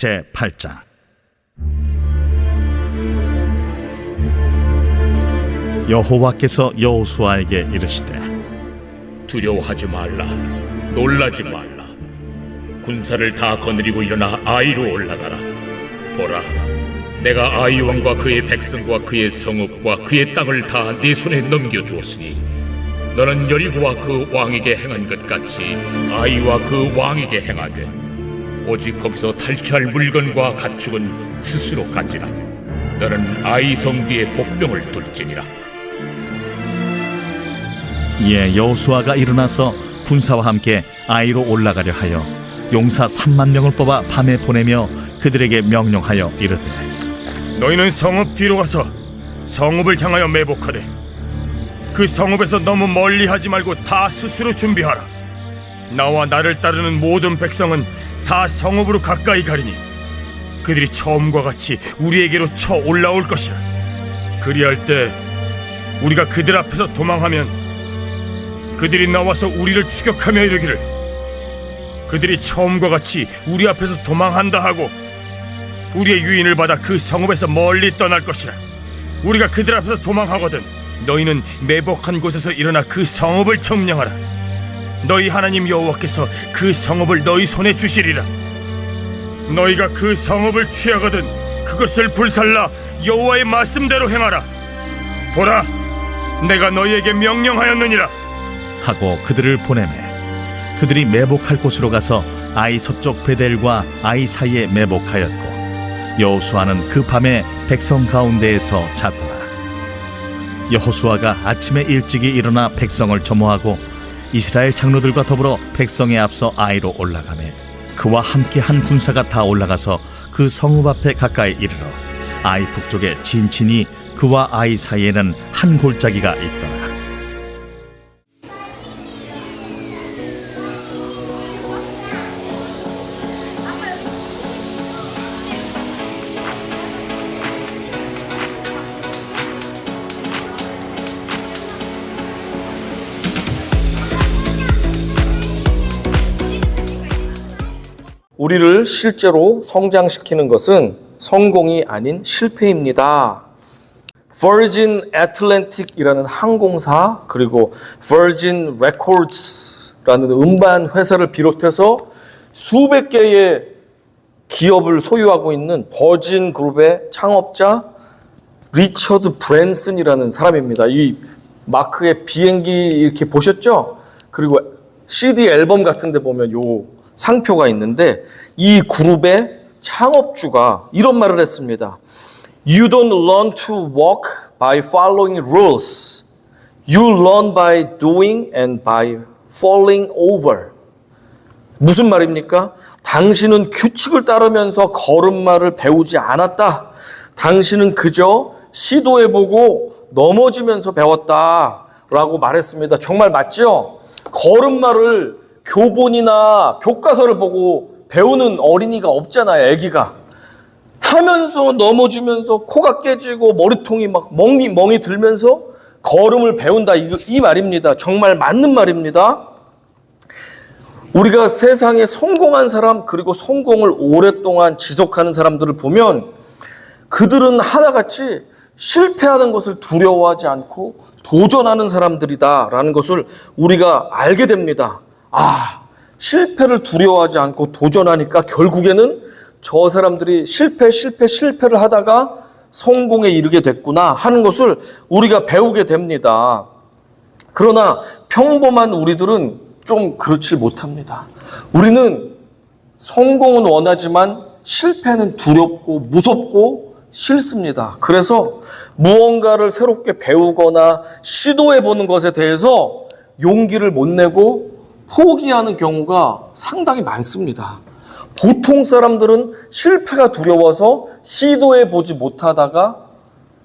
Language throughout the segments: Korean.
제8장. 여호와께서 여호수아에게 이르시되 두려워하지 말라, 놀라지 말라. 군사를 다 거느리고 일어나 아이로 올라가라. 보라, 내가 아이 왕과 그의 백성과 그의 성읍과 그의 땅을 다 네 손에 넘겨주었으니 너는 여리고와 그 왕에게 행한 것 같이 아이와 그 왕에게 행하되 오직 거기서 탈취할 물건과 가축은 스스로 가지라. 너는 아이 성 뒤에 복병을 둘지니라. 이에 여호수아가 일어나서 군사와 함께 아이로 올라가려 하여 용사 3만 명을 뽑아 밤에 보내며 그들에게 명령하여 이르되 너희는 성읍 뒤로 가서 성읍을 향하여 매복하되 그 성읍에서 너무 멀리 하지 말고 다 스스로 준비하라. 나와 나를 따르는 모든 백성은 다 성읍으로 가까이 가리니 그들이 처음과 같이 우리에게로 쳐 올라올 것이라. 그리할 때 우리가 그들 앞에서 도망하면 그들이 나와서 우리를 추격하며 이르기를 그들이 처음과 같이 우리 앞에서 도망한다 하고 우리의 유인을 받아 그 성읍에서 멀리 떠날 것이라. 우리가 그들 앞에서 도망하거든 너희는 매복한 곳에서 일어나 그 성읍을 점령하라. 너희 하나님 여호와께서 그 성읍을 너희 손에 주시리라. 너희가 그 성읍을 취하거든 그것을 불살라 여호와의 말씀대로 행하라. 보라, 내가 너희에게 명령하였느니라 하고 그들을 보내매 그들이 매복할 곳으로 가서 아이 서쪽 베델과 아이 사이에 매복하였고 여호수아는 그 밤에 백성 가운데에서 잤더라. 여호수아가 아침에 일찍이 일어나 백성을 점호하고 이스라엘 장로들과 더불어 백성에 앞서 아이로 올라가매 그와 함께 한 군사가 다 올라가서 그 성읍 앞에 가까이 이르러 아이 북쪽에 진친이 그와 아이 사이에는 한 골짜기가 있더라. 우리를 실제로 성장시키는 것은 성공이 아닌 실패입니다. Virgin Atlantic이라는 항공사 그리고 Virgin Records라는 음반 회사를 비롯해서 수백 개의 기업을 소유하고 있는 버진 그룹의 창업자 리처드 브랜슨이라는 사람입니다. 이 마크의 비행기 이렇게 보셨죠? 그리고 CD 앨범 같은 데 보면 요 상표가 있는데 이 그룹의 창업주가 이런 말을 했습니다. You don't learn to walk by following rules. You learn by doing and by falling over. 무슨 말입니까? 당신은 규칙을 따르면서 걸음마를 배우지 않았다. 당신은 그저 시도해보고 넘어지면서 배웠다. 라고 말했습니다. 정말 맞죠? 걸음마를 교본이나 교과서를 보고 배우는 어린이가 없잖아요. 아기가 하면서 넘어지면서 코가 깨지고 머리통이 막 멍이 들면서 걸음을 배운다. 이 말입니다. 정말 맞는 말입니다. 우리가 세상에 성공한 사람 그리고 성공을 오랫동안 지속하는 사람들을 보면 그들은 하나같이 실패하는 것을 두려워하지 않고 도전하는 사람들이다라는 것을 우리가 알게 됩니다. 실패를 두려워하지 않고 도전하니까 결국에는 저 사람들이 실패를 하다가 성공에 이르게 됐구나 하는 것을 우리가 배우게 됩니다. 그러나 평범한 우리들은 좀 그렇지 못합니다. 우리는 성공은 원하지만 실패는 두렵고 무섭고 싫습니다. 그래서 무언가를 새롭게 배우거나 시도해보는 것에 대해서 용기를 못 내고 포기하는 경우가 상당히 많습니다. 보통 사람들은 실패가 두려워서 시도해보지 못하다가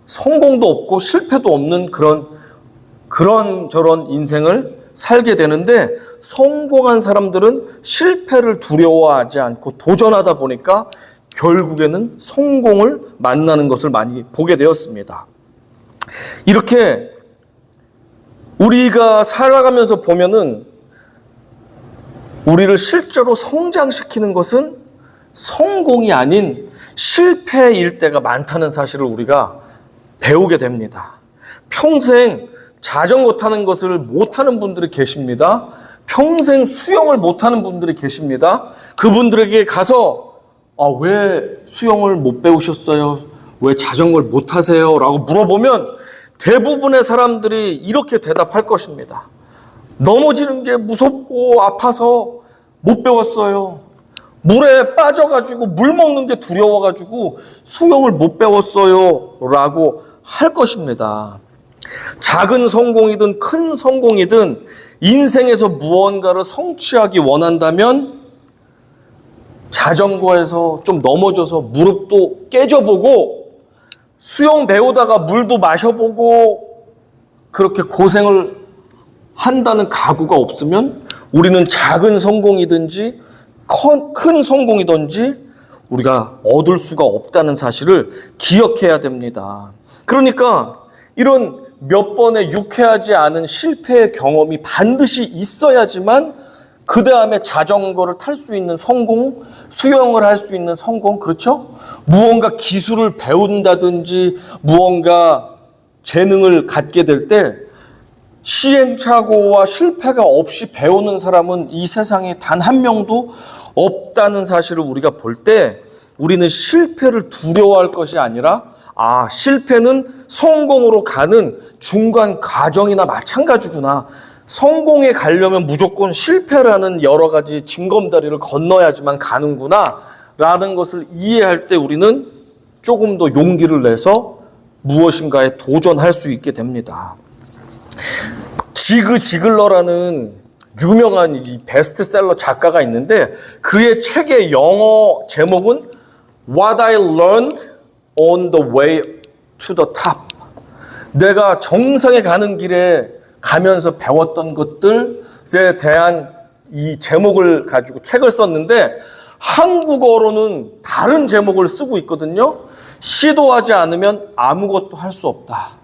성공도 없고 실패도 없는 그런 저런 인생을 살게 되는데 성공한 사람들은 실패를 두려워하지 않고 도전하다 보니까 결국에는 성공을 만나는 것을 많이 보게 되었습니다. 이렇게 우리가 살아가면서 보면은 우리를 실제로 성장시키는 것은 성공이 아닌 실패일 때가 많다는 사실을 우리가 배우게 됩니다. 평생 자전거 타는 것을 못하는 분들이 계십니다. 평생 수영을 못하는 분들이 계십니다. 그분들에게 가서 왜 수영을 못 배우셨어요? 왜 자전거를 못 타세요? 라고 물어보면 대부분의 사람들이 이렇게 대답할 것입니다. 넘어지는 게 무섭고 아파서 못 배웠어요. 물에 빠져가지고 물 먹는 게 두려워가지고 수영을 못 배웠어요. 라고 할 것입니다. 작은 성공이든 큰 성공이든 인생에서 무언가를 성취하기 원한다면 자전거에서 좀 넘어져서 무릎도 깨져보고 수영 배우다가 물도 마셔보고 그렇게 고생을 한다는 각오가 없으면 우리는 작은 성공이든지 큰 성공이든지 우리가 얻을 수가 없다는 사실을 기억해야 됩니다. 그러니까 이런 몇 번의 유쾌하지 않은 실패의 경험이 반드시 있어야지만 그 다음에 자전거를 탈 수 있는 성공, 수영을 할 수 있는 성공, 그렇죠? 무언가 기술을 배운다든지 무언가 재능을 갖게 될 때 시행착오와 실패가 없이 배우는 사람은 이 세상에 단 한 명도 없다는 사실을 우리가 볼 때 우리는 실패를 두려워할 것이 아니라 실패는 성공으로 가는 중간 과정이나 마찬가지구나. 성공에 가려면 무조건 실패라는 여러 가지 징검다리를 건너야지만 가는구나 라는 것을 이해할 때 우리는 조금 더 용기를 내서 무엇인가에 도전할 수 있게 됩니다. 지그 지글러라는 유명한 이 베스트셀러 작가가 있는데 그의 책의 영어 제목은 What I Learned on the Way to the Top. 내가 정상에 가는 길에 가면서 배웠던 것들에 대한 이 제목을 가지고 책을 썼는데 한국어로는 다른 제목을 쓰고 있거든요. 시도하지 않으면 아무것도 할 수 없다.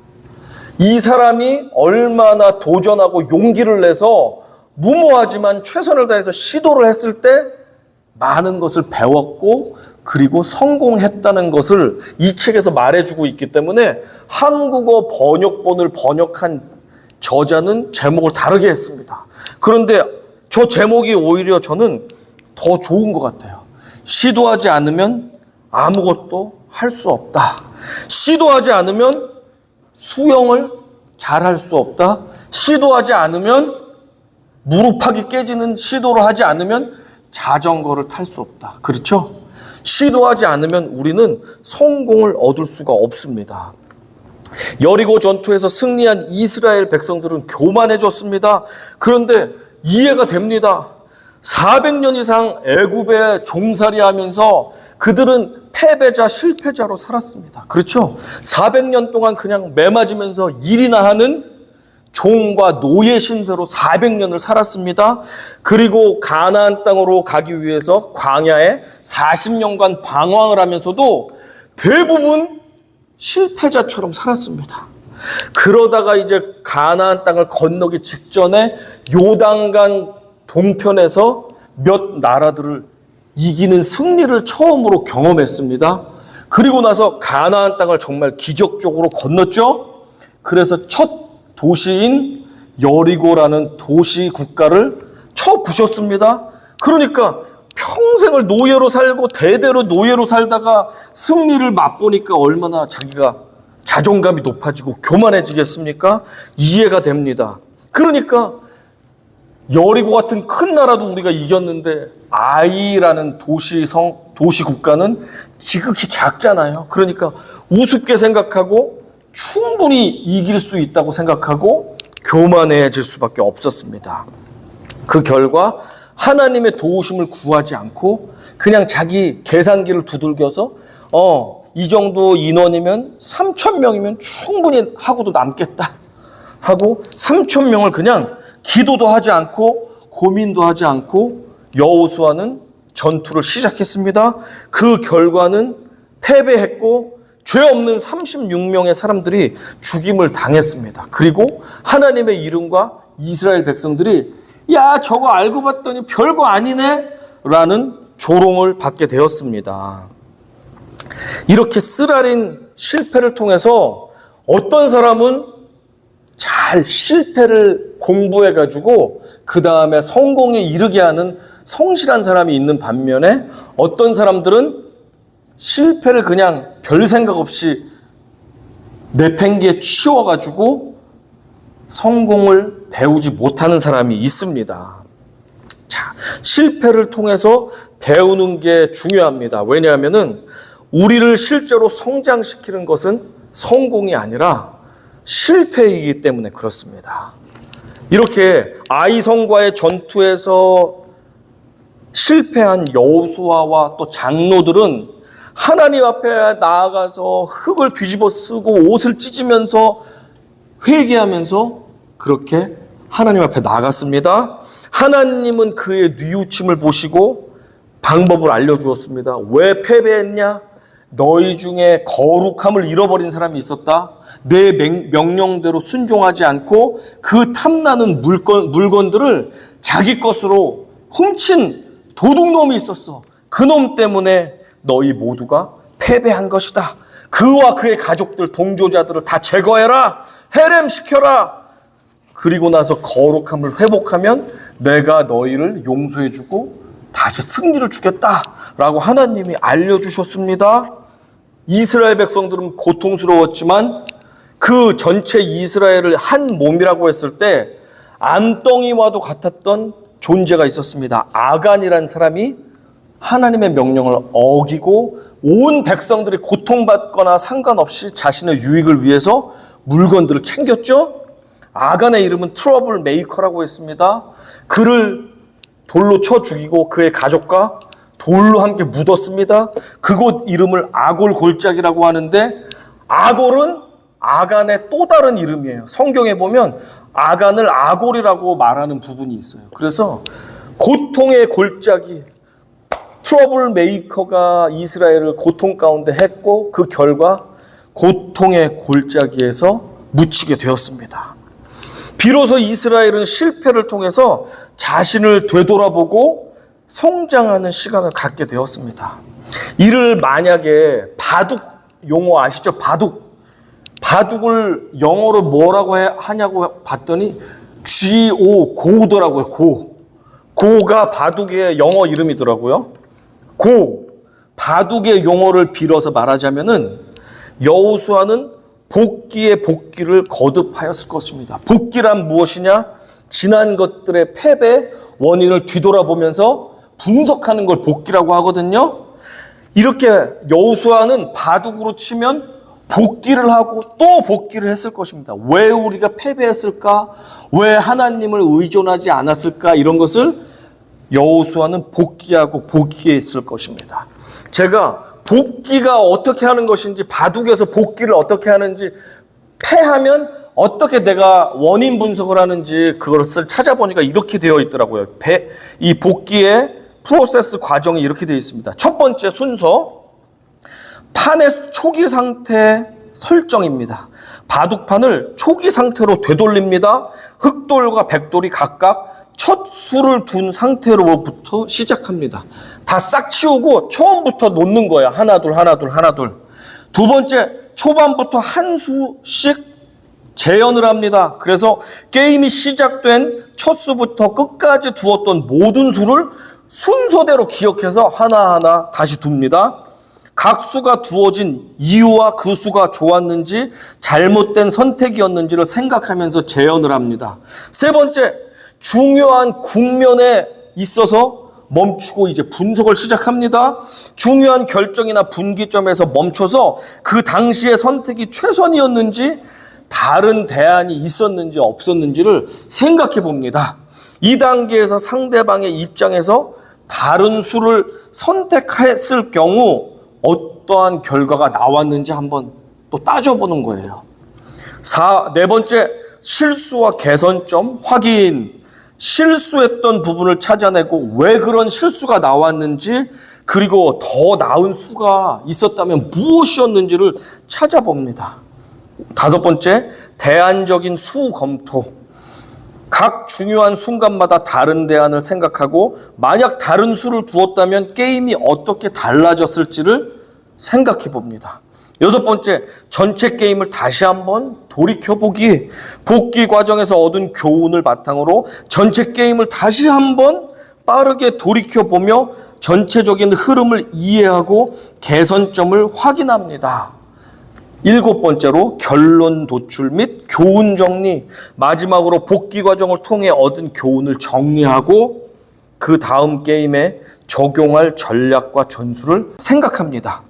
이 사람이 얼마나 도전하고 용기를 내서 무모하지만 최선을 다해서 시도를 했을 때 많은 것을 배웠고 그리고 성공했다는 것을 이 책에서 말해주고 있기 때문에 한국어 번역본을 번역한 저자는 제목을 다르게 했습니다. 그런데 저 제목이 오히려 저는 더 좋은 것 같아요. 시도하지 않으면 아무것도 할 수 없다. 시도하지 않으면 수영을 잘할 수 없다. 시도하지 않으면 무릎팍이 깨지는 시도를 하지 않으면 자전거를 탈 수 없다. 그렇죠? 시도하지 않으면 우리는 성공을 얻을 수가 없습니다. 여리고 전투에서 승리한 이스라엘 백성들은 교만해졌습니다. 그런데 이해가 됩니다. 400년 이상 애굽에 종살이하면서 그들은 패배자, 실패자로 살았습니다. 그렇죠? 400년 동안 그냥 매맞으면서 일이나 하는 종과 노예 신세로 400년을 살았습니다. 그리고 가나안 땅으로 가기 위해서 광야에 40년간 방황을 하면서도 대부분 실패자처럼 살았습니다. 그러다가 이제 가나안 땅을 건너기 직전에 요단강 동편에서 몇 나라들을 이기는 승리를 처음으로 경험했습니다. 그리고 나서 가나안 땅을 정말 기적적으로 건넜죠. 그래서 첫 도시인 여리고라는 도시 국가를 쳐부셨습니다. 그러니까 평생을 노예로 살고 대대로 노예로 살다가 승리를 맛보니까 얼마나 자기가 자존감이 높아지고 교만해지겠습니까? 이해가 됩니다. 그러니까 여리고 같은 큰 나라도 우리가 이겼는데 아이라는 도시 국가는 지극히 작잖아요. 그러니까 우습게 생각하고 충분히 이길 수 있다고 생각하고 교만해질 수밖에 없었습니다. 그 결과 하나님의 도우심을 구하지 않고 그냥 자기 계산기를 두들겨서 이 정도 인원이면 3,000명이면 충분히 하고도 남겠다 하고 3,000명을 그냥 기도도 하지 않고 고민도 하지 않고 여호수아는 전투를 시작했습니다. 그 결과는 패배했고 죄 없는 36명의 사람들이 죽임을 당했습니다. 그리고 하나님의 이름과 이스라엘 백성들이 야 저거 알고 봤더니 별거 아니네 라는 조롱을 받게 되었습니다. 이렇게 쓰라린 실패를 통해서 어떤 사람은 잘 실패를 공부해가지고 그 다음에 성공에 이르게 하는 성실한 사람이 있는 반면에 어떤 사람들은 실패를 그냥 별 생각 없이 내팽개에 치워가지고 성공을 배우지 못하는 사람이 있습니다. 자, 실패를 통해서 배우는 게 중요합니다. 왜냐하면은 우리를 실제로 성장시키는 것은 성공이 아니라 실패이기 때문에 그렇습니다. 이렇게 아이성과의 전투에서 실패한 여호수아와 또 장로들은 하나님 앞에 나아가서 흙을 뒤집어 쓰고 옷을 찢으면서 회개하면서 그렇게 하나님 앞에 나갔습니다. 하나님은 그의 뉘우침을 보시고 방법을 알려주었습니다. 왜 패배했냐? 너희 중에 거룩함을 잃어버린 사람이 있었다. 내 명령대로 순종하지 않고 그 탐나는 물건들을 자기 것으로 훔친 도둑놈이 있었어. 그놈 때문에 너희 모두가 패배한 것이다. 그와 그의 가족들, 동조자들을 다 제거해라. 해렘시켜라. 그리고 나서 거룩함을 회복하면 내가 너희를 용서해주고 다시 승리를 주겠다라고 하나님이 알려주셨습니다. 이스라엘 백성들은 고통스러웠지만 그 전체 이스라엘을 한 몸이라고 했을 때 암덩이와도 같았던 존재가 있었습니다. 아간이라는 사람이 하나님의 명령을 어기고 온 백성들이 고통받거나 상관없이 자신의 유익을 위해서 물건들을 챙겼죠. 아간의 이름은 트러블 메이커라고 했습니다. 그를 돌로 쳐 죽이고 그의 가족과 돌로 함께 묻었습니다. 그곳 이름을 아골 골짜기라고 하는데 아골은 아간의 또 다른 이름이에요. 성경에 보면 아간을 아골이라고 말하는 부분이 있어요. 그래서 고통의 골짜기, 트러블 메이커가 이스라엘을 고통 가운데 했고 그 결과 고통의 골짜기에서 묻히게 되었습니다. 비로소 이스라엘은 실패를 통해서 자신을 되돌아보고 성장하는 시간을 갖게 되었습니다. 이를 만약에 바둑 용어 아시죠? 바둑을 영어로 뭐라고 하냐고 봤더니 고더라고요. 고가 바둑의 영어 이름이더라고요. 바둑의 용어를 빌어서 말하자면은 여호수아는 복기의 복기를 거듭하였을 것입니다. 복기란 무엇이냐? 지난 것들의 패배 원인을 뒤돌아보면서 분석하는 걸 복기라고 하거든요. 이렇게 여호수아는 바둑으로 치면 복기를 하고 또 복기를 했을 것입니다. 왜 우리가 패배했을까? 왜 하나님을 의존하지 않았을까? 이런 것을 여호수아는 복기하고 복기했을 것입니다. 제가 복기가 어떻게 하는 것인지, 바둑에서 복기를 어떻게 하는지, 패하면 어떻게 내가 원인 분석을 하는지 그것을 찾아보니까 이렇게 되어 있더라고요. 이 복기의 프로세스 과정이 이렇게 되어 있습니다. 첫 번째 순서, 판의 초기 상태 설정입니다. 바둑판을 초기 상태로 되돌립니다. 흑돌과 백돌이 각각 첫 수를 둔 상태로부터 시작합니다. 다 싹 치우고 처음부터 놓는 거야. 하나 둘. 두 번째, 초반부터 한 수씩 재현을 합니다. 그래서 게임이 시작된 첫 수부터 끝까지 두었던 모든 수를 순서대로 기억해서 하나하나 다시 둡니다. 각 수가 두어진 이유와 그 수가 좋았는지 잘못된 선택이었는지를 생각하면서 재현을 합니다. 세 번째, 중요한 국면에 있어서 멈추고 이제 분석을 시작합니다. 중요한 결정이나 분기점에서 멈춰서 그 당시의 선택이 최선이었는지 다른 대안이 있었는지 없었는지를 생각해 봅니다. 이 단계에서 상대방의 입장에서 다른 수를 선택했을 경우 어떠한 결과가 나왔는지 한번 또 따져보는 거예요. 네 번째, 실수와 개선점 확인. 실수했던 부분을 찾아내고 왜 그런 실수가 나왔는지, 그리고 더 나은 수가 있었다면 무엇이었는지를 찾아봅니다. 다섯 번째, 대안적인 수 검토. 각 중요한 순간마다 다른 대안을 생각하고 만약 다른 수를 두었다면 게임이 어떻게 달라졌을지를 생각해 봅니다. 여섯 번째, 전체 게임을 다시 한번 돌이켜보기. 복귀 과정에서 얻은 교훈을 바탕으로 전체 게임을 다시 한번 빠르게 돌이켜보며 전체적인 흐름을 이해하고 개선점을 확인합니다. 일곱 번째로 결론 도출 및 교훈 정리. 마지막으로 복귀 과정을 통해 얻은 교훈을 정리하고 그 다음 게임에 적용할 전략과 전술을 생각합니다.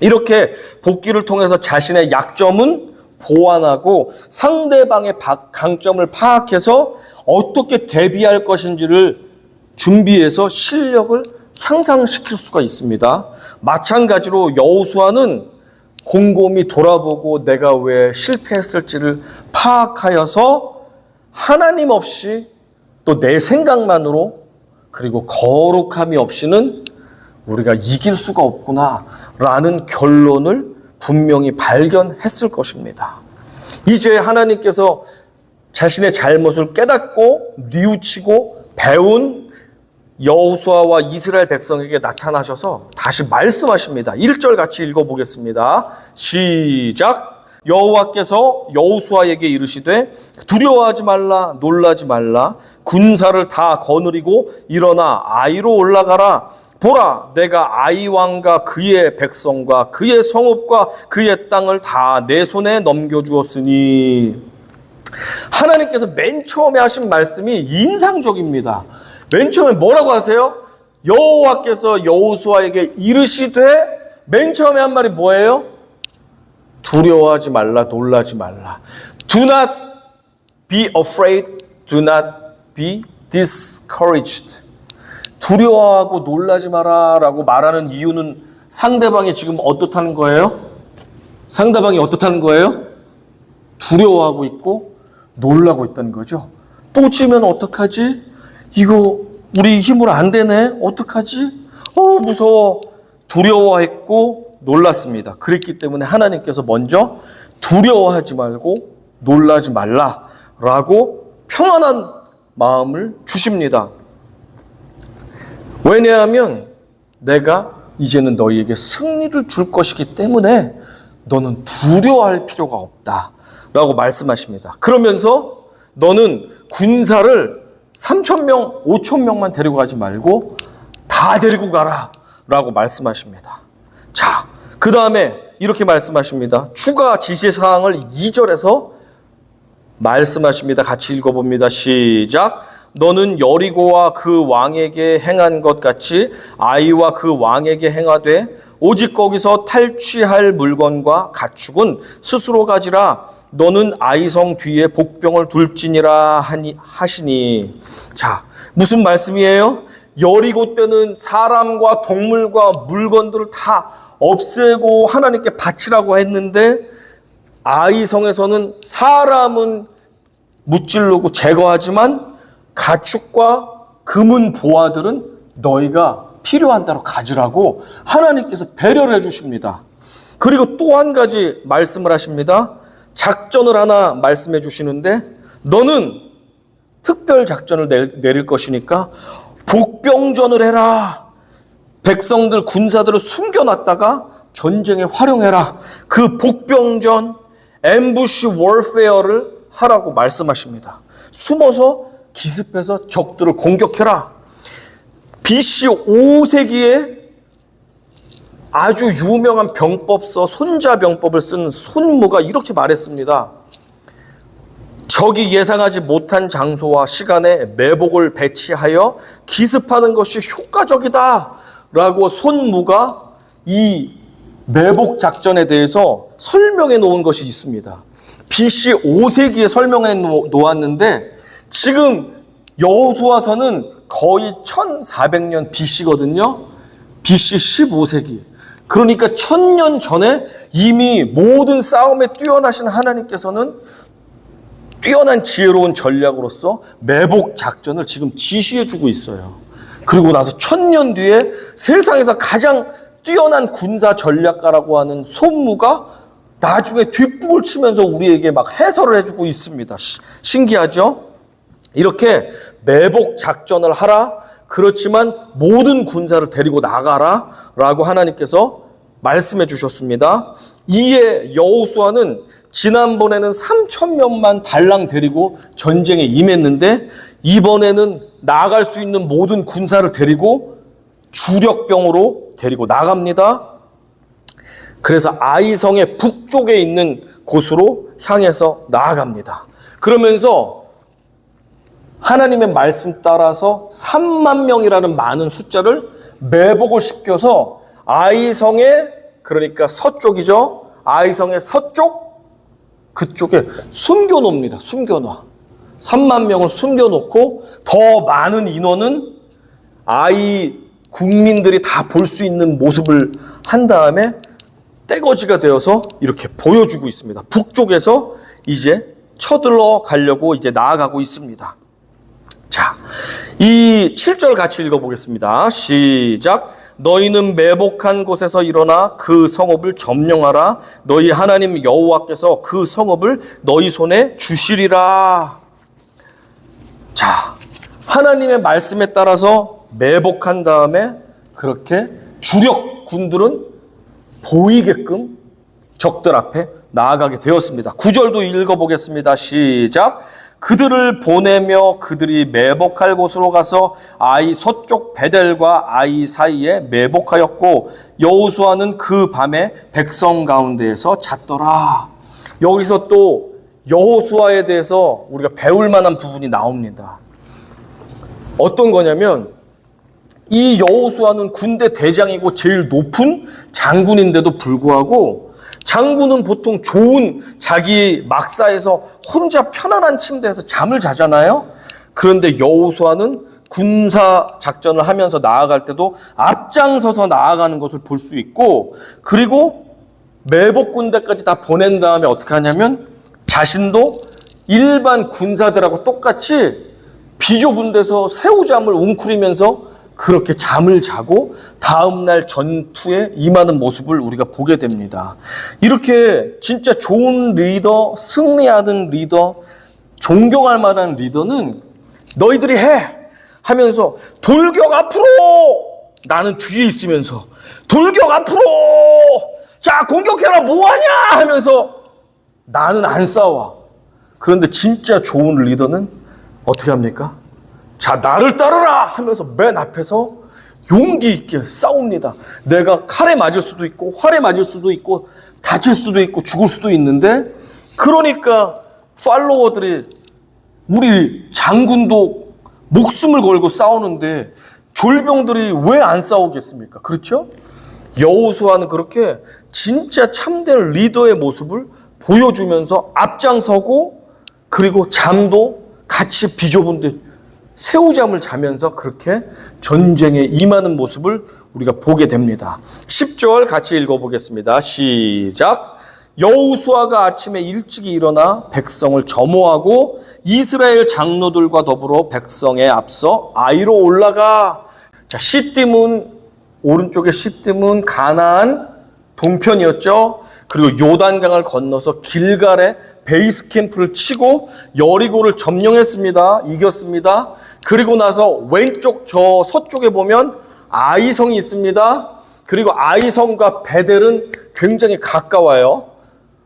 이렇게 복귀를 통해서 자신의 약점은 보완하고 상대방의 강점을 파악해서 어떻게 대비할 것인지를 준비해서 실력을 향상시킬 수가 있습니다. 마찬가지로 여호수아는 곰곰이 돌아보고 내가 왜 실패했을지를 파악하여서 하나님 없이 또 내 생각만으로 그리고 거룩함이 없이는 우리가 이길 수가 없구나라는 결론을 분명히 발견했을 것입니다. 이제 하나님께서 자신의 잘못을 깨닫고 뉘우치고 배운 여호수아와 이스라엘 백성에게 나타나셔서 다시 말씀하십니다. 1절 같이 읽어보겠습니다. 시작. 여호와께서 여호수아에게 이르시되 두려워하지 말라 놀라지 말라 군사를 다 거느리고 일어나 아이로 올라가라. 보라, 내가 아이 왕과 그의 백성과 그의 성읍과 그의 땅을 다 내 손에 넘겨주었으니. 하나님께서 맨 처음에 하신 말씀이 인상적입니다. 맨 처음에 뭐라고 하세요? 여호와께서 여호수아에게 이르시되, 맨 처음에 한 말이 뭐예요? 두려워하지 말라, 놀라지 말라. Do not be afraid, do not be discouraged. 두려워하고 놀라지 마라 라고 말하는 이유는 상대방이 지금 어떻다는 거예요? 상대방이 어떻다는 거예요? 두려워하고 있고 놀라고 있다는 거죠. 또 지면 어떡하지? 이거 우리 힘으로 안 되네? 어떡하지? 무서워. 두려워했고 놀랐습니다. 그랬기 때문에 하나님께서 먼저 두려워하지 말고 놀라지 말라라고 평안한 마음을 주십니다. 왜냐하면 내가 이제는 너희에게 승리를 줄 것이기 때문에 너는 두려워할 필요가 없다라고 말씀하십니다. 그러면서 너는 군사를 3,000명, 5,000명만 데리고 가지 말고 다 데리고 가라 라고 말씀하십니다. 자, 그 다음에 이렇게 말씀하십니다. 추가 지시사항을 2절에서 말씀하십니다. 같이 읽어봅니다. 시작. 너는 여리고와 그 왕에게 행한 것 같이 아이와 그 왕에게 행하되 오직 거기서 탈취할 물건과 가축은 스스로 가지라. 너는 아이성 뒤에 복병을 둘지니라 하시니. 자, 무슨 말씀이에요? 여리고 때는 사람과 동물과 물건들을 다 없애고 하나님께 바치라고 했는데 아이성에서는 사람은 무찌르고 제거하지만 가축과 금은 보화들은 너희가 필요한 대로 가지라고 하나님께서 배려를 해주십니다. 그리고 또 한 가지 말씀을 하십니다. 작전을 하나 말씀해 주시는데 너는 특별 작전을 내릴 것이니까 복병전을 해라. 백성들 군사들을 숨겨놨다가 전쟁에 활용해라. 그 복병전 앰부시 워페어를 하라고 말씀하십니다. 숨어서 기습해서 적들을 공격해라. BC 5세기에 아주 유명한 병법서 손자병법을 쓴 손무가 이렇게 말했습니다. 적이 예상하지 못한 장소와 시간에 매복을 배치하여 기습하는 것이 효과적이다 라고 손무가 이 매복 작전에 대해서 설명해 놓은 것이 있습니다. BC 5세기에 설명해 놓았는데 지금 여호수아서는 거의 1400년 BC거든요. BC 15세기. 그러니까 1000년 전에 이미 모든 싸움에 뛰어나신 하나님께서는 뛰어난 지혜로운 전략으로서 매복 작전을 지금 지시해주고 있어요. 그리고 나서 1000년 뒤에 세상에서 가장 뛰어난 군사 전략가라고 하는 손무가 나중에 뒷북을 치면서 우리에게 막 해설을 해주고 있습니다. 신기하죠? 이렇게 매복 작전을 하라. 그렇지만 모든 군사를 데리고 나가라 라고 하나님께서 말씀해 주셨습니다. 이에 여호수아는 지난번에는 3,000명만 달랑 데리고 전쟁에 임했는데 이번에는 나갈 수 있는 모든 군사를 데리고 주력병으로 데리고 나갑니다. 그래서 아이성의 북쪽에 있는 곳으로 향해서 나아갑니다. 그러면서 하나님의 말씀 따라서 3만 명이라는 많은 숫자를 매복을 시켜서 아이성의, 그러니까 서쪽이죠. 아이성의 서쪽 그쪽에 숨겨놓습니다. 숨겨놔. 3만 명을 숨겨놓고 더 많은 인원은 아이 국민들이 다 볼 수 있는 모습을 한 다음에 떼거지가 되어서 이렇게 보여주고 있습니다. 북쪽에서 이제 쳐들러 가려고 이제 나아가고 있습니다. 자, 이 7절 같이 읽어보겠습니다. 시작. 너희는 매복한 곳에서 일어나 그 성읍을 점령하라. 너희 하나님 여호와께서 그 성읍을 너희 손에 주시리라. 자, 하나님의 말씀에 따라서 매복한 다음에 그렇게 주력 군들은 보이게끔 적들 앞에 나아가게 되었습니다. 9절도 읽어보겠습니다. 시작. 그들을 보내며 그들이 매복할 곳으로 가서 아이 서쪽 베델과 아이 사이에 매복하였고 여호수아는 그 밤에 백성 가운데에서 잤더라. 여기서 또 여호수아에 대해서 우리가 배울 만한 부분이 나옵니다. 어떤 거냐면 이 여호수아는 군대 대장이고 제일 높은 장군인데도 불구하고 장군은 보통 좋은 자기 막사에서 혼자 편안한 침대에서 잠을 자잖아요. 그런데 여호수아는 군사 작전을 하면서 나아갈 때도 앞장서서 나아가는 것을 볼 수 있고, 그리고 매복 군대까지 다 보낸 다음에 어떻게 하냐면 자신도 일반 군사들하고 똑같이 비좁은 데서 새우잠을 웅크리면서 그렇게 잠을 자고 다음날 전투에 임하는 모습을 우리가 보게 됩니다. 이렇게 진짜 좋은 리더, 승리하는 리더, 존경할 만한 리더는 너희들이 해! 하면서 돌격 앞으로! 나는 뒤에 있으면서 돌격 앞으로! 자, 공격해라! 뭐하냐! 하면서 나는 안 싸워. 그런데 진짜 좋은 리더는 어떻게 합니까? 자, 나를 따르라! 하면서 맨 앞에서 용기 있게 싸웁니다. 내가 칼에 맞을 수도 있고 활에 맞을 수도 있고 다칠 수도 있고 죽을 수도 있는데, 그러니까 팔로워들이 우리 장군도 목숨을 걸고 싸우는데 졸병들이 왜 안 싸우겠습니까? 그렇죠? 여호수아는 그렇게 진짜 참된 리더의 모습을 보여주면서 앞장서고, 그리고 잠도 같이 비좁은데 새우잠을 자면서 그렇게 전쟁에 임하는 모습을 우리가 보게 됩니다. 10절 같이 읽어보겠습니다. 시작. 여호수아가 아침에 일찍이 일어나 백성을 점호하고 이스라엘 장로들과 더불어 백성에 앞서 아이로 올라가. 자, 시딤은 오른쪽에 시딤은 가나안 동편이었죠. 그리고 요단강을 건너서 길갈에 베이스 캠프를 치고 여리고를 점령했습니다. 이겼습니다. 그리고 나서 왼쪽 저 서쪽에 보면 아이성이 있습니다. 그리고 아이성과 베델은 굉장히 가까워요.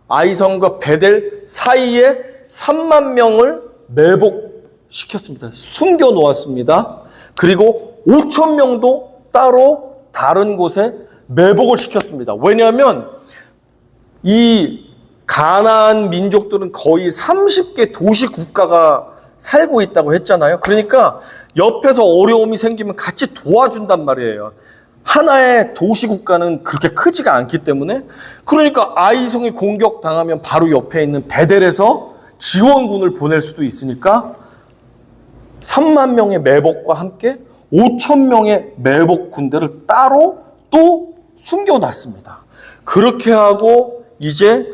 아이성과 베델 사이에 3만 명을 매복시켰습니다. 숨겨 놓았습니다. 그리고 5천 명도 따로 다른 곳에 매복을 시켰습니다. 왜냐하면 이 가나안 민족들은 거의 30개 도시 국가가 살고 있다고 했잖아요. 그러니까 옆에서 어려움이 생기면 같이 도와준단 말이에요. 하나의 도시 국가는 그렇게 크지가 않기 때문에, 그러니까 아이성이 공격당하면 바로 옆에 있는 베델에서 지원군을 보낼 수도 있으니까 3만 명의 매복과 함께 5천 명의 매복 군대를 따로 또 숨겨놨습니다. 그렇게 하고 이제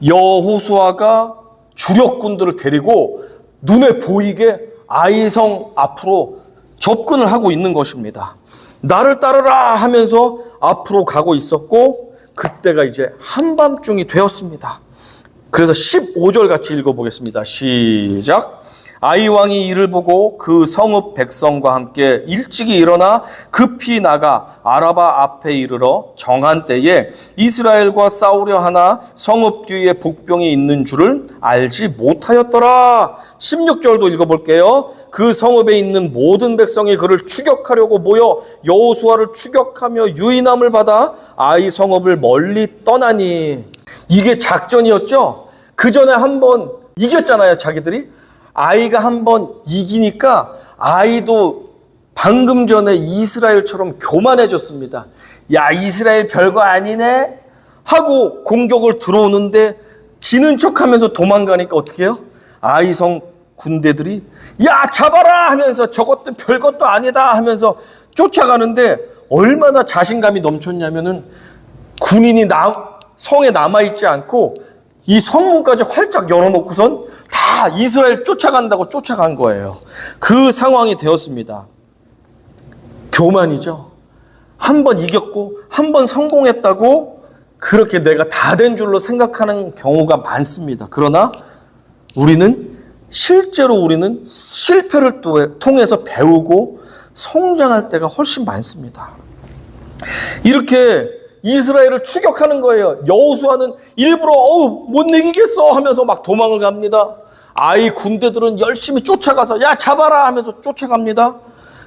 여호수아가 주력군들을 데리고 눈에 보이게 아이성 앞으로 접근을 하고 있는 것입니다. 나를 따르라 하면서 앞으로 가고 있었고, 그때가 이제 한밤중이 되었습니다. 그래서 15절 같이 읽어보겠습니다. 시작. 아이 왕이 이를 보고 그 성읍 백성과 함께 일찍이 일어나 급히 나가 아라바 앞에 이르러 정한 때에 이스라엘과 싸우려 하나 성읍 뒤에 복병이 있는 줄을 알지 못하였더라. 16절도 읽어볼게요. 그 성읍에 있는 모든 백성이 그를 추격하려고 모여 여호수아를 추격하며 유인함을 받아 아이 성읍을 멀리 떠나니. 이게 작전이었죠. 그 전에 한번 이겼잖아요, 자기들이. 아이가 한번 이기니까 아이도 방금 전에 이스라엘처럼 교만해졌습니다. 야, 이스라엘 별거 아니네 하고 공격을 들어오는데 지는 척하면서 도망가니까 어떻게 해요? 아이성 군대들이 야, 잡아라 하면서 저것도 별것도 아니다 하면서 쫓아가는데 얼마나 자신감이 넘쳤냐면은 군인이 성에 남아있지 않고 이 성문까지 활짝 열어놓고선 다 이스라엘 쫓아간다고 쫓아간 거예요. 그 상황이 되었습니다. 교만이죠. 한 번 이겼고 한 번 성공했다고 그렇게 내가 다 된 줄로 생각하는 경우가 많습니다. 그러나 실제로 우리는 실패를 통해서 배우고 성장할 때가 훨씬 많습니다. 이렇게 이스라엘을 추격하는 거예요. 여호수아는 일부러 못 이기겠어 하면서 막 도망을 갑니다. 아이 군대들은 열심히 쫓아가서 야, 잡아라 하면서 쫓아갑니다.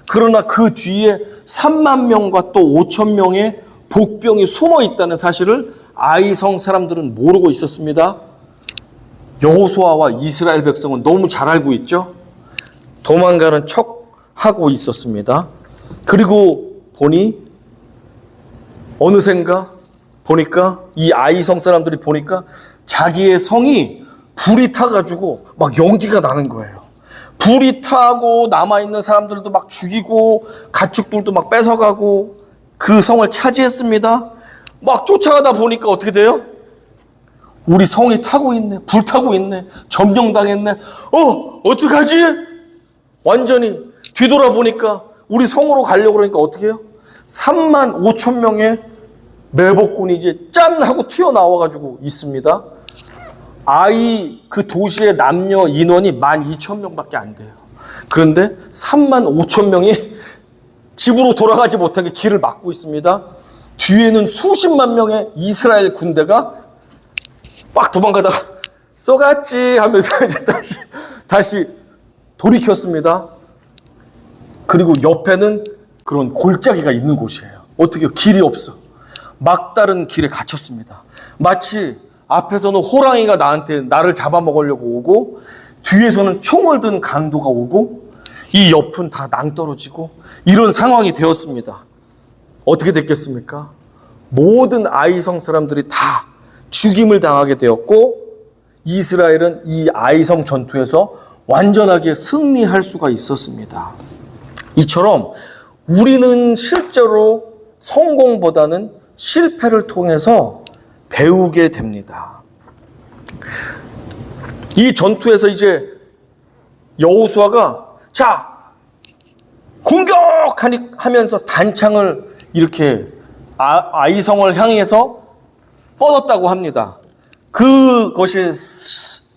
그러나 그 뒤에 3만 명과 또 5천 명의 복병이 숨어 있다는 사실을 아이성 사람들은 모르고 있었습니다. 여호수아와 이스라엘 백성은 너무 잘 알고 있죠. 도망가는 척하고 있었습니다. 그리고 보니 어느샌가 보니까 이 아이성 사람들이 보니까 자기의 성이 불이 타가지고 막 연기가 나는 거예요. 불이 타고 남아있는 사람들도 막 죽이고 가축들도 막 뺏어가고 그 성을 차지했습니다. 막 쫓아가다 보니까 어떻게 돼요? 우리 성이 타고 있네. 불타고 있네. 점령당했네. 어떡하지? 완전히 뒤돌아보니까 우리 성으로 가려고 그러니까 어떻게 해요? 3만 5천 명의 매복군이 이제 짠 하고 튀어나와가지고 있습니다. 아이 그 도시의 남녀 인원이 12,000명밖에 안 돼요. 그런데 3만 5천 명이 집으로 돌아가지 못하게 길을 막고 있습니다. 뒤에는 수십만 명의 이스라엘 군대가 막 도망가다가 쏘갔지 하면서 이제 다시 돌이켰습니다. 그리고 옆에는 그런 골짜기가 있는 곳이에요. 어떻게 길이 없어. 막다른 길에 갇혔습니다. 마치 앞에서는 호랑이가 나를 잡아먹으려고 오고 뒤에서는 총을 든 강도가 오고 이 옆은 다 낭떠러지고 이런 상황이 되었습니다. 어떻게 됐겠습니까? 모든 아이성 사람들이 다 죽임을 당하게 되었고 이스라엘은 이 아이성 전투에서 완전하게 승리할 수가 있었습니다. 이처럼 우리는 실제로 성공보다는 실패를 통해서 배우게 됩니다. 이 전투에서 이제 여호수아가 자, 공격하면서 단창을 이렇게 아이성을 향해서 뻗었다고 합니다. 그것이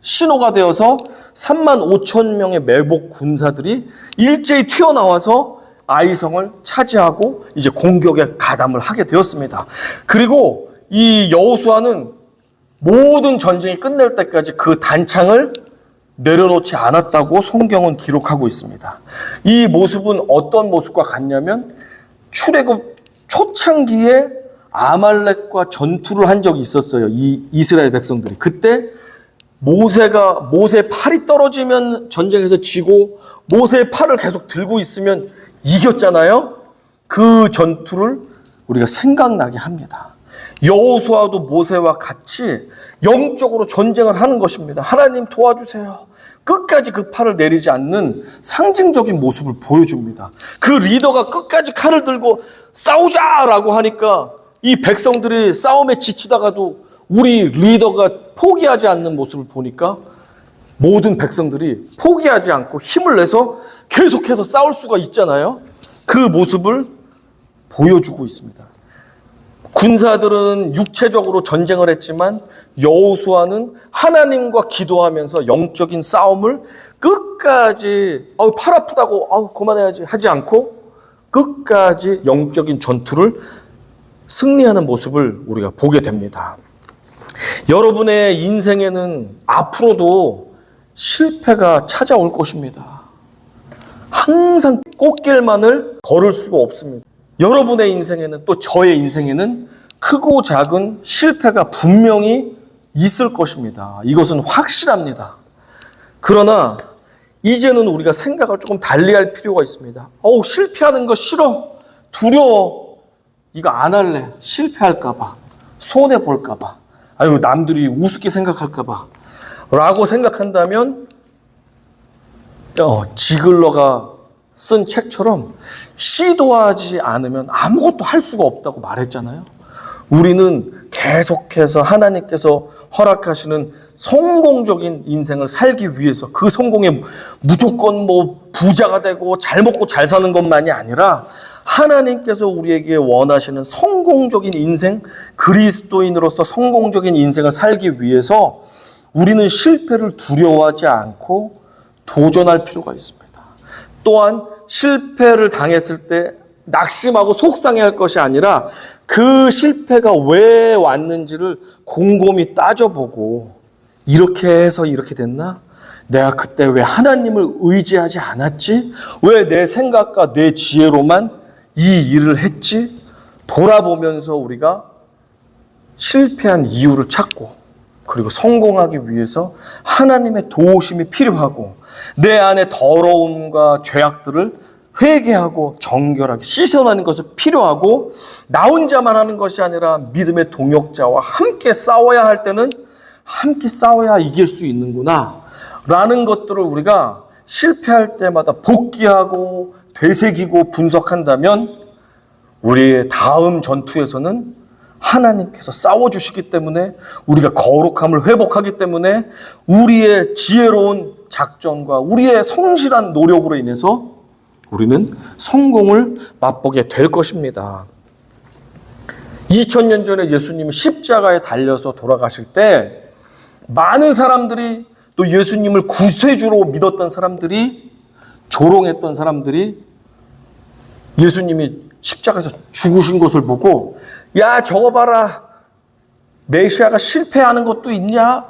신호가 되어서 3만 5천 명의 매복 군사들이 일제히 튀어나와서 아이성을 차지하고 이제 공격에 가담을 하게 되었습니다. 그리고 이 여호수아는 모든 전쟁이 끝날 때까지 그 단창을 내려놓지 않았다고 성경은 기록하고 있습니다. 이 모습은 어떤 모습과 같냐면 출애굽 초창기에 아말렉과 전투를 한 적이 있었어요. 이 이스라엘 백성들이. 그때 모세 팔이 떨어지면 전쟁에서 지고 모세의 팔을 계속 들고 있으면 이겼잖아요. 그 전투를 우리가 생각나게 합니다. 여호수아도 모세와 같이 영적으로 전쟁을 하는 것입니다. 하나님 도와주세요. 끝까지 그 팔을 내리지 않는 상징적인 모습을 보여줍니다. 그 리더가 끝까지 칼을 들고 싸우자라고 하니까 이 백성들이 싸움에 지치다가도 우리 리더가 포기하지 않는 모습을 보니까 모든 백성들이 포기하지 않고 힘을 내서 계속해서 싸울 수가 있잖아요. 그 모습을 보여주고 있습니다. 군사들은 육체적으로 전쟁을 했지만 여호수아는 하나님과 기도하면서 영적인 싸움을 끝까지 팔 아프다고 그만해야지 하지 않고 끝까지 영적인 전투를 승리하는 모습을 우리가 보게 됩니다. 여러분의 인생에는 앞으로도 실패가 찾아올 것입니다. 항상 꽃길만을 걸을 수가 없습니다. 여러분의 인생에는 또 저의 인생에는 크고 작은 실패가 분명히 있을 것입니다. 이것은 확실합니다. 그러나 이제는 우리가 생각을 조금 달리할 필요가 있습니다. 실패하는 거 싫어, 두려워, 이거 안 할래, 실패할까봐, 손해볼까봐, 남들이 우습게 생각할까봐 라고 생각한다면 지글러가 쓴 책처럼 시도하지 않으면 아무것도 할 수가 없다고 말했잖아요. 우리는 계속해서 하나님께서 허락하시는 성공적인 인생을 살기 위해서 그 성공에 무조건 부자가 되고 잘 먹고 잘 사는 것만이 아니라 하나님께서 우리에게 원하시는 성공적인 인생, 그리스도인으로서 성공적인 인생을 살기 위해서 우리는 실패를 두려워하지 않고 도전할 필요가 있습니다. 또한 실패를 당했을 때 낙심하고 속상해할 것이 아니라 그 실패가 왜 왔는지를 곰곰이 따져보고 이렇게 해서 이렇게 됐나? 내가 그때 왜 하나님을 의지하지 않았지? 왜 내 생각과 내 지혜로만 이 일을 했지? 돌아보면서 우리가 실패한 이유를 찾고 그리고 성공하기 위해서 하나님의 도우심이 필요하고 내 안에 더러움과 죄악들을 회개하고 정결하게 씻어내는 것이 필요하고 나 혼자만 하는 것이 아니라 믿음의 동역자와 함께 싸워야 할 때는 함께 싸워야 이길 수 있는구나 라는 것들을 우리가 실패할 때마다 복귀하고 되새기고 분석한다면 우리의 다음 전투에서는 하나님께서 싸워주시기 때문에 우리가 거룩함을 회복하기 때문에 우리의 지혜로운 작전과 우리의 성실한 노력으로 인해서 우리는 성공을 맛보게 될 것입니다. 2000년 전에 예수님이 십자가에 달려서 돌아가실 때 많은 사람들이 또 예수님을 구세주로 믿었던 사람들이 조롱했던 사람들이 예수님이 십자가에서 죽으신 것을 보고 야 저거 봐라 메시아가 실패하는 것도 있냐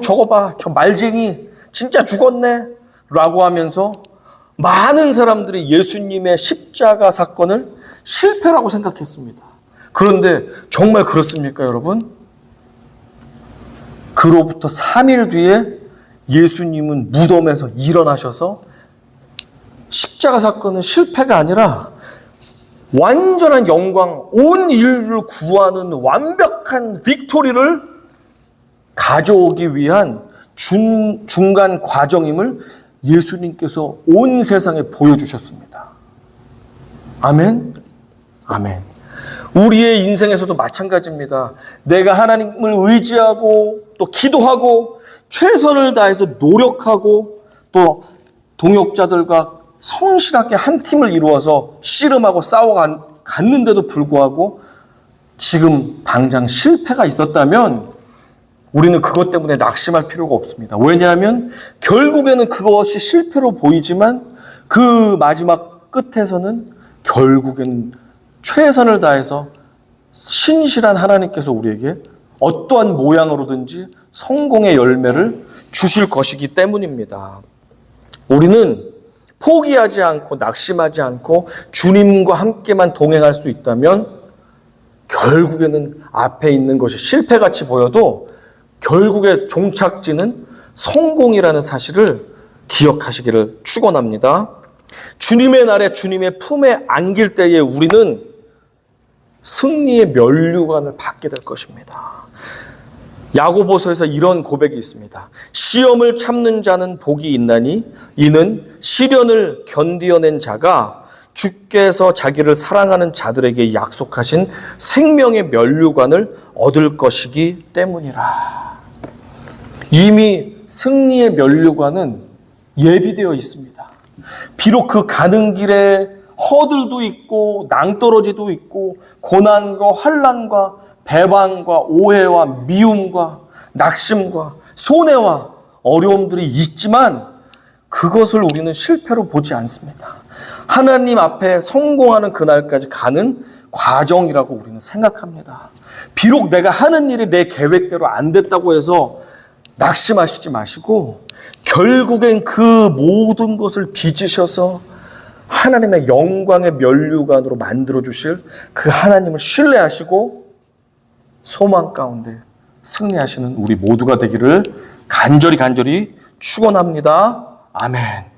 저거 봐 저 말쟁이 진짜 죽었네 라고 하면서 많은 사람들이 예수님의 십자가 사건을 실패라고 생각했습니다. 그런데 정말 그렇습니까 여러분? 그로부터 3일 뒤에 예수님은 무덤에서 일어나셔서 십자가 사건은 실패가 아니라 완전한 영광, 온 인류를 구하는 완벽한 빅토리를 가져오기 위한 중간 과정임을 예수님께서 온 세상에 보여주셨습니다. 아멘? 아멘. 우리의 인생에서도 마찬가지입니다. 내가 하나님을 의지하고 또 기도하고 최선을 다해서 노력하고 또 동역자들과 성실하게 한 팀을 이루어서 씨름하고 싸워갔는데도 불구하고 지금 당장 실패가 있었다면 우리는 그것 때문에 낙심할 필요가 없습니다. 왜냐하면 결국에는 그것이 실패로 보이지만 그 마지막 끝에서는 결국에는 최선을 다해서 신실한 하나님께서 우리에게 어떠한 모양으로든지 성공의 열매를 주실 것이기 때문입니다. 우리는 포기하지 않고 낙심하지 않고 주님과 함께만 동행할 수 있다면 결국에는 앞에 있는 것이 실패같이 보여도 결국에 종착지는 성공이라는 사실을 기억하시기를 축원합니다. 주님의 날에 주님의 품에 안길 때에 우리는 승리의 면류관을 받게 될 것입니다. 야고보서에서 이런 고백이 있습니다. 시험을 참는 자는 복이 있나니 이는 시련을 견디어낸 자가 주께서 자기를 사랑하는 자들에게 약속하신 생명의 면류관을 얻을 것이기 때문이라. 이미 승리의 면류관은 예비되어 있습니다. 비록 그 가는 길에 허들도 있고 낭떠러지도 있고 고난과 환난과 배반과 오해와 미움과 낙심과 손해와 어려움들이 있지만 그것을 우리는 실패로 보지 않습니다. 하나님 앞에 성공하는 그날까지 가는 과정이라고 우리는 생각합니다. 비록 내가 하는 일이 내 계획대로 안 됐다고 해서 낙심하시지 마시고 결국엔 그 모든 것을 빚으셔서 하나님의 영광의 면류관으로 만들어주실 그 하나님을 신뢰하시고 소망 가운데 승리하시는 우리 모두가 되기를 간절히 축원합니다. 아멘.